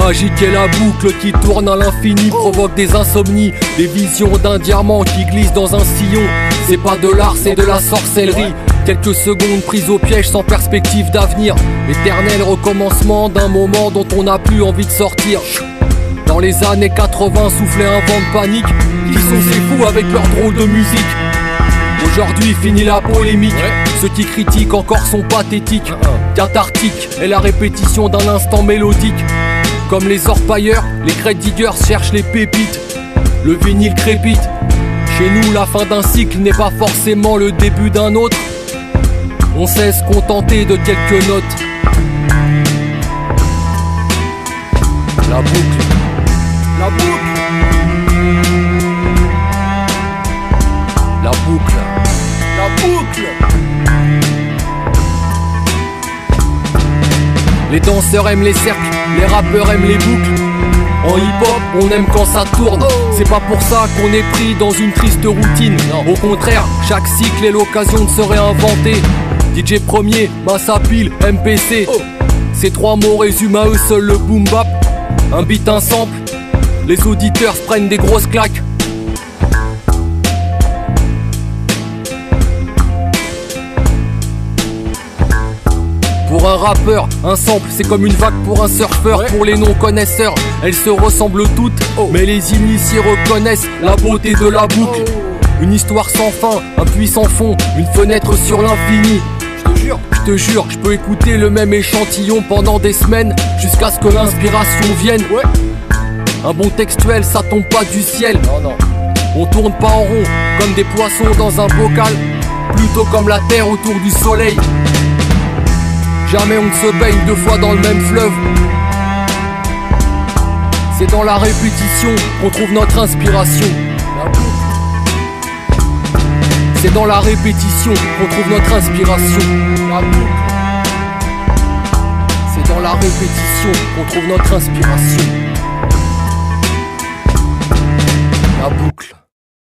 magique et la boucle qui tourne à l'infini provoque des insomnies, des visions d'un diamant qui glisse dans un sillon. C'est pas de l'art, c'est de la sorcellerie. Quelques secondes prises au piège sans perspective d'avenir. Éternel recommencement d'un moment dont on n'a plus envie de sortir. Dans les années 80 soufflait un vent de panique. Qui sont ces fous avec leur drôle de musique? Aujourd'hui finit la polémique. Ceux qui critiquent encore sont pathétiques. Cathartique est la répétition d'un instant mélodique. Comme les orpailleurs, les crête diggers cherchent les pépites. Le vinyle crépite. Chez nous la fin d'un cycle n'est pas forcément le début d'un autre. On sait se contenter de quelques notes. La boucle. La boucle. La boucle. La boucle. Les danseurs aiment les cercles, les rappeurs aiment les boucles. En hip-hop, on aime quand ça tourne. C'est pas pour ça qu'on est pris dans une triste routine. Au contraire, chaque cycle est l'occasion de se réinventer. DJ premier, Massa Pile, MPC. Ces trois mots résument à eux seuls le boom bap. Un beat, un sample. Les auditeurs se prennent des grosses claques. Pour un rappeur, un sample c'est comme une vague pour un surfeur. Pour les non-connaisseurs, elles se ressemblent toutes. Mais les initiés reconnaissent la beauté de la boucle. Une histoire sans fin, un puits sans fond, une fenêtre sur l'infini. Je te jure, je peux écouter le même échantillon pendant des semaines jusqu'à ce que l'inspiration vienne. Un bon textuel, ça tombe pas du ciel. On tourne pas en rond, comme des poissons dans un bocal, plutôt comme la terre autour du soleil. Jamais on ne se baigne deux fois dans le même fleuve. C'est dans la répétition qu'on trouve notre inspiration. C'est dans la répétition qu'on trouve notre inspiration. C'est dans la répétition qu'on trouve notre inspiration. La boucle.